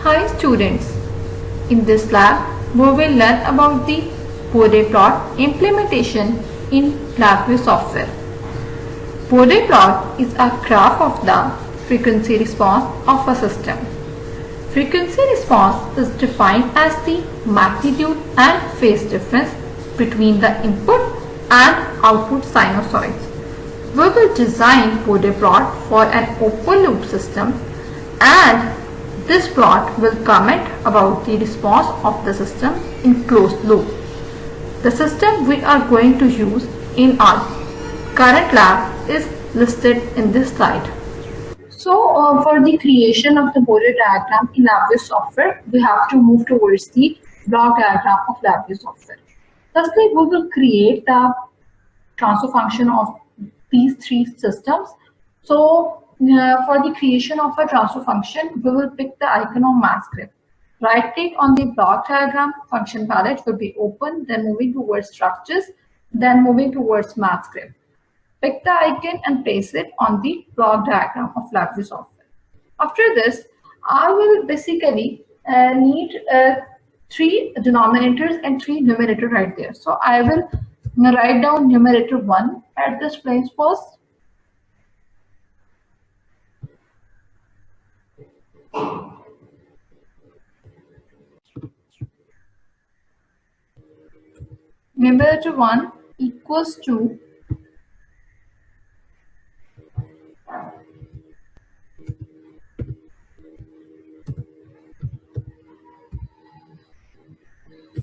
Hi students, in this lab we will learn about the Bode plot implementation in LabVIEW software. Bode plot is a graph of the frequency response of a system. Frequency response is defined as the magnitude and phase difference between the input and output sinusoids. We will design Bode plot for an open loop system, and this plot will comment about the response of the system in closed loop. The system we are going to use in our current lab is listed in this slide. So for the creation of the Bode diagram in LabVIEW software, we have to move towards the block diagram of LabVIEW software. Firstly, we will create the transfer function of these three systems. So for the creation of a transfer function, we will pick the icon of math script. Right click on the block diagram, function palette will be open, then moving towards structures, then moving towards math script. Pick the icon and place it on the block diagram of LabVIEW software. After this, I will basically need 3 denominators and 3 numerators right there. So I will write down numerator 1 at this place first. Numerator 1 equals to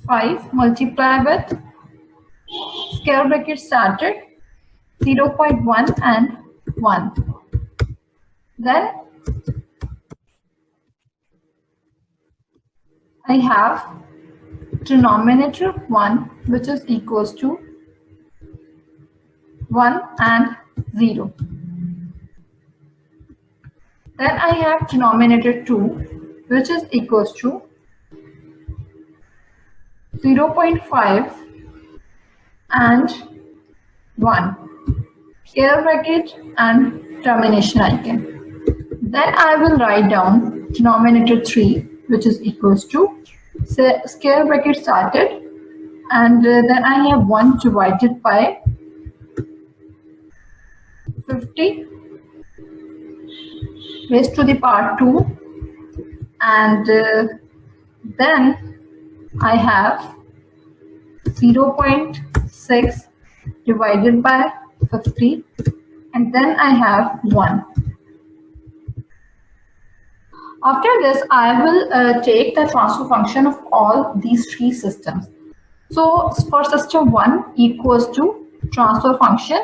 5 multiplied with square bracket started 0.1 and 1. Then I have denominator 1, which is equals to 1 and 0. Then I have denominator 2, which is equals to 0.5 and 1. Square bracket and termination icon. Then I will write down denominator 3, which is equals to square bracket started, and then I have 1 divided by 50 raised to the power 2, and then I have 0.6 divided by 50, and then I have 1. After this, I will take the transfer function of all these three systems. So for system 1 equals to transfer function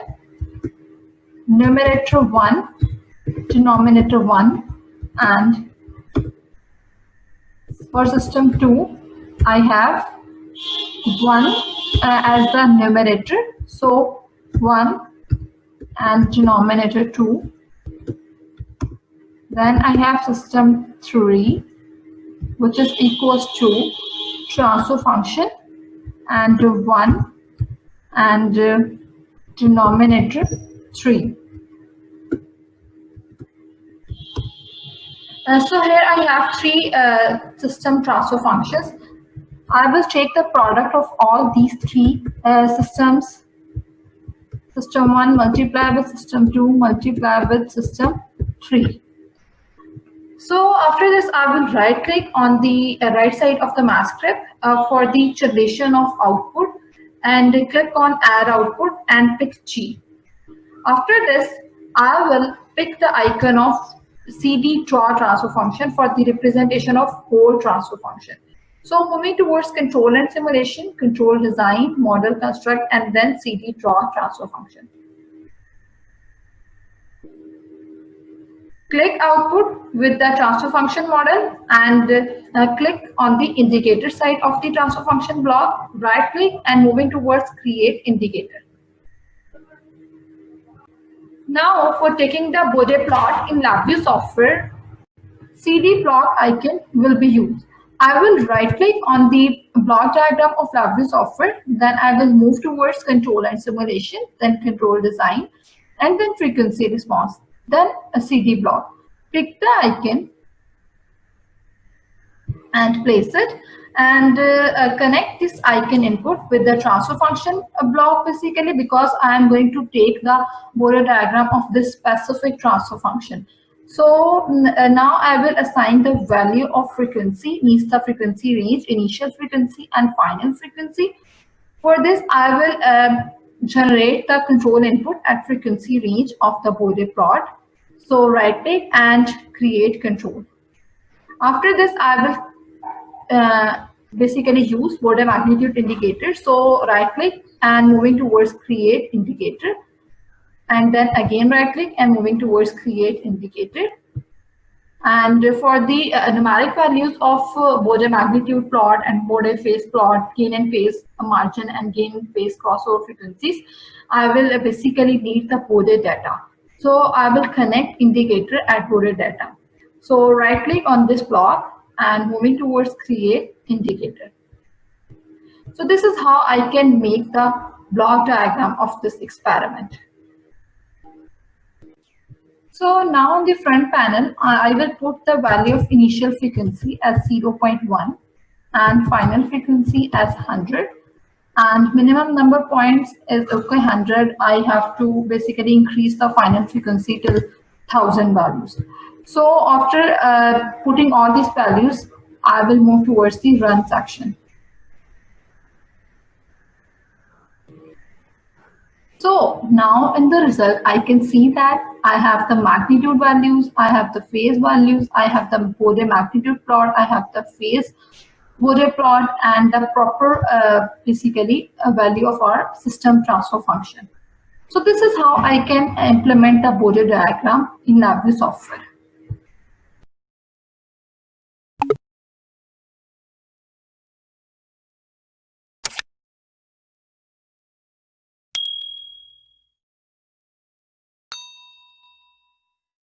numerator 1, denominator 1, and for system 2, I have 1 as the numerator, so 1 and denominator 2. Then I have system 3, which is equals to transfer function and 1 and denominator 3. So here I have 3 system transfer functions. I will take the product of all these 3 systems. System 1 multiply with system 2 multiply with system 3. So after this, I will right click on the right side of the math script for the generation of output, and click on add output and pick G. After this, I will pick the icon of CD draw transfer function for the representation of whole transfer function. So moving towards control and simulation, control design, model construct, and then CD draw transfer function. Click output with the transfer function model and click on the indicator side of the transfer function block, right click and moving towards create indicator. Now for taking the Bode plot in LabVIEW software, CD plot icon will be used. I will right click on the block diagram of LabVIEW software, then I will move towards control and simulation, then control design, and then frequency response, then a CD block. Pick the icon and place it, and connect this icon input with the transfer function block, basically, because I am going to take the Bode diagram of this specific transfer function. So now I will assign the value of frequency, means the frequency range, initial frequency and final frequency. For this, I will generate the control input at frequency range of the Bode plot. So right click and create control. After this, I will basically use Bode magnitude indicator. So right click and moving towards create indicator, and then again right click and moving towards create indicator. And for the numeric values of Bode magnitude plot and Bode phase plot, gain and phase margin and gain and phase crossover frequencies, I will basically need the Bode data. So I will connect indicator at Bode data. So right click on this block and moving towards create indicator. So this is how I can make the block diagram of this experiment. So now on the front panel, I will put the value of initial frequency as 0.1 and final frequency as 100, and minimum number points is 100. I have to basically increase the final frequency till 1000 values. So after putting all these values, I will move towards the run section. So now in the result, I can see that I have the magnitude values, I have the phase values, I have the Bode magnitude plot, I have the phase Bode plot, and the proper basically a value of our system transfer function. So this is how I can implement the Bode diagram in LabVIEW software.